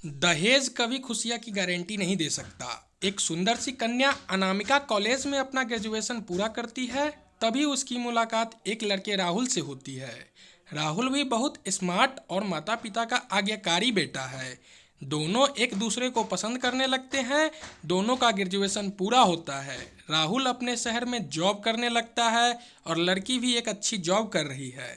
दहेज कभी खुशियाँ की गारंटी नहीं दे सकता। एक सुंदर सी कन्या अनामिका कॉलेज में अपना ग्रेजुएशन पूरा करती है, तभी उसकी मुलाकात एक लड़के राहुल से होती है। राहुल भी बहुत स्मार्ट और माता पिता का आज्ञाकारी बेटा है। दोनों एक दूसरे को पसंद करने लगते हैं। दोनों का ग्रेजुएशन पूरा होता है। राहुल अपने शहर में जॉब करने लगता है और लड़की भी एक अच्छी जॉब कर रही है।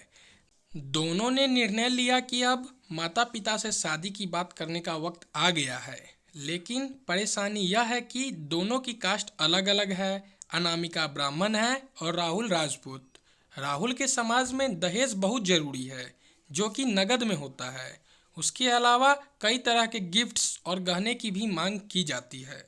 दोनों ने निर्णय लिया कि अब माता पिता से शादी की बात करने का वक्त आ गया है। लेकिन परेशानी यह है कि दोनों की कास्ट अलग अलग है। अनामिका ब्राह्मण है और राहुल राजपूत। राहुल के समाज में दहेज बहुत जरूरी है, जो कि नगद में होता है। उसके अलावा कई तरह के गिफ्ट्स और गहने की भी मांग की जाती है।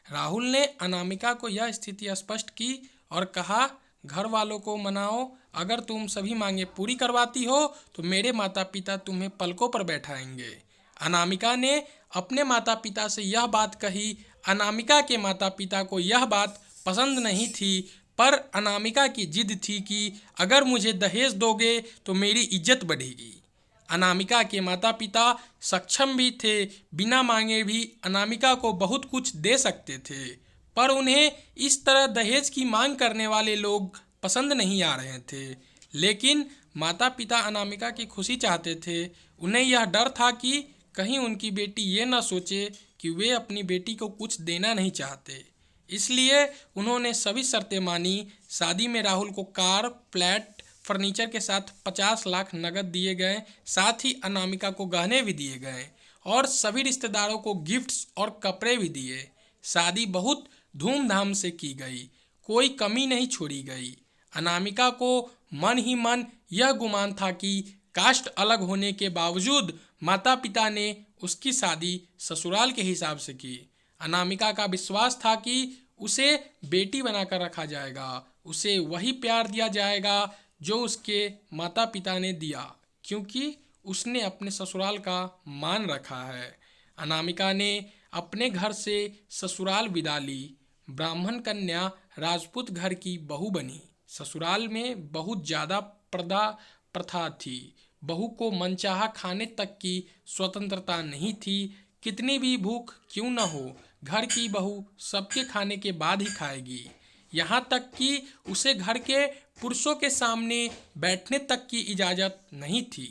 राहुल ने अनामिका को यह स्थिति स्पष्ट की और कहा, घर वालों को मनाओ, अगर तुम सभी मांगे पूरी करवाती हो तो मेरे माता पिता तुम्हें पलकों पर बैठाएंगे। अनामिका ने अपने माता पिता से यह बात कही। अनामिका के माता पिता को यह बात पसंद नहीं थी, पर अनामिका की जिद थी कि अगर मुझे दहेज दोगे तो मेरी इज्जत बढ़ेगी। अनामिका के माता पिता सक्षम भी थे, बिना मांगे भी अनामिका को बहुत कुछ दे सकते थे, पर उन्हें इस तरह दहेज की मांग करने वाले लोग पसंद नहीं आ रहे थे। लेकिन माता पिता अनामिका की खुशी चाहते थे। उन्हें यह डर था कि कहीं उनकी बेटी ये न सोचे कि वे अपनी बेटी को कुछ देना नहीं चाहते। इसलिए उन्होंने सभी शर्तें मानी। शादी में राहुल को कार, फ्लैट, फर्नीचर के साथ 50 लाख नगद दिए गए। साथ ही अनामिका को गहने भी दिए गए और सभी रिश्तेदारों को गिफ्ट्स और कपड़े भी दिए। शादी बहुत धूमधाम से की गई, कोई कमी नहीं छोड़ी गई। अनामिका को मन ही मन यह गुमान था कि कास्ट अलग होने के बावजूद माता पिता ने उसकी शादी ससुराल के हिसाब से की। अनामिका का विश्वास था कि उसे बेटी बनाकर रखा जाएगा, उसे वही प्यार दिया जाएगा जो उसके माता पिता ने दिया, क्योंकि उसने अपने ससुराल का मान रखा है। अनामिका ने अपने घर से ससुराल विदा ली। ब्राह्मण कन्या राजपूत घर की बहू बनी। ससुराल में बहुत ज़्यादा पर्दा प्रथा थी। बहू को मनचाहा खाने तक की स्वतंत्रता नहीं थी। कितनी भी भूख क्यों न हो, घर की बहू सबके खाने के बाद ही खाएगी। यहाँ तक कि उसे घर के पुरुषों के सामने बैठने तक की इजाज़त नहीं थी।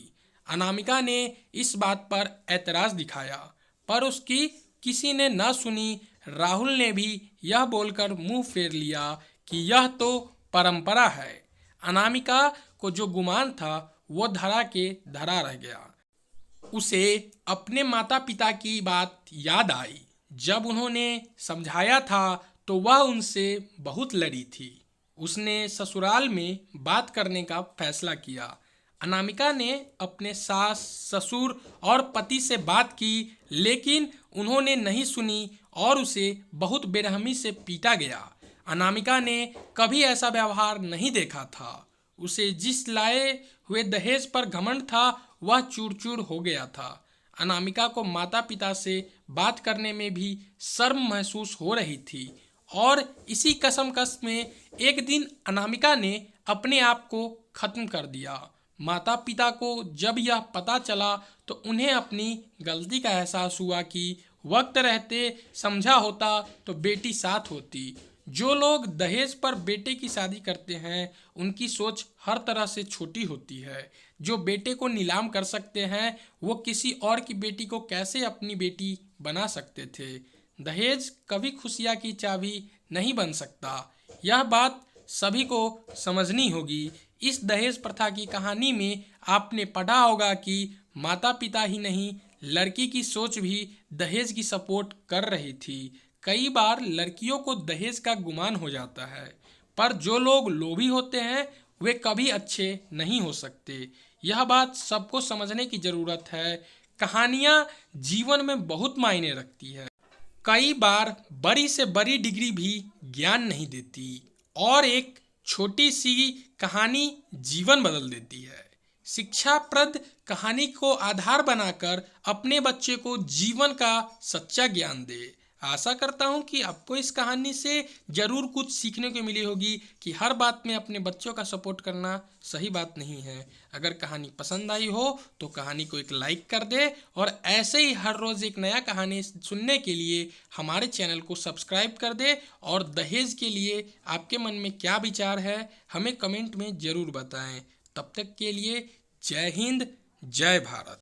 अनामिका ने इस बात पर ऐतराज़ दिखाया, पर उसकी किसी ने न सुनी। राहुल ने भी यह बोलकर मुंह फेर लिया कि यह तो परंपरा है। अनामिका को जो गुमान था वो धरा के धरा रह गया। उसे अपने माता पिता की बात याद आई। जब उन्होंने समझाया था तो वह उनसे बहुत लड़ी थी। उसने ससुराल में बात करने का फैसला किया। अनामिका ने अपने सास, ससुर और पति से बात की, लेकिन उन्होंने नहीं सुनी और उसे बहुत बेरहमी से पीटा गया। अनामिका ने कभी ऐसा व्यवहार नहीं देखा था। उसे जिस लाए हुए दहेज पर घमंड था वह चूर चूर हो गया था। अनामिका को माता पिता से बात करने में भी शर्म महसूस हो रही थी और इसी कसमकस में एक दिन अनामिका ने अपने आप को खत्म कर दिया। माता पिता को जब यह पता चला तो उन्हें अपनी गलती का एहसास हुआ कि वक्त रहते समझा होता तो बेटी साथ होती। जो लोग दहेज पर बेटे की शादी करते हैं उनकी सोच हर तरह से छोटी होती है। जो बेटे को नीलाम कर सकते हैं वो किसी और की बेटी को कैसे अपनी बेटी बना सकते थे। दहेज कभी खुशियाँ की चाबी नहीं बन सकता। यह बात सभी को समझनी होगी। इस दहेज प्रथा की कहानी में आपने पढ़ा होगा कि माता पिता ही नहीं, लड़की की सोच भी दहेज की सपोर्ट कर रही थी। कई बार लड़कियों को दहेज का गुमान हो जाता है, पर जो लोग लोभी होते हैं वे कभी अच्छे नहीं हो सकते। यह बात सबको समझने की ज़रूरत है। कहानियाँ जीवन में बहुत मायने रखती है। कई बार बड़ी से बड़ी डिग्री भी ज्ञान नहीं देती और एक छोटी सी कहानी जीवन बदल देती है। शिक्षाप्रद कहानी को आधार बनाकर अपने बच्चे को जीवन का सच्चा ज्ञान दे। आशा करता हूँ कि आपको इस कहानी से ज़रूर कुछ सीखने को मिली होगी कि हर बात में अपने बच्चों का सपोर्ट करना सही बात नहीं है। अगर कहानी पसंद आई हो तो कहानी को एक लाइक कर दे और ऐसे ही हर रोज़ एक नया कहानी सुनने के लिए हमारे चैनल को सब्सक्राइब कर दे। और दहेज के लिए आपके मन में क्या विचार है हमें कमेंट में ज़रूर बताएं। तब तक के लिए जय हिंद, जय भारत।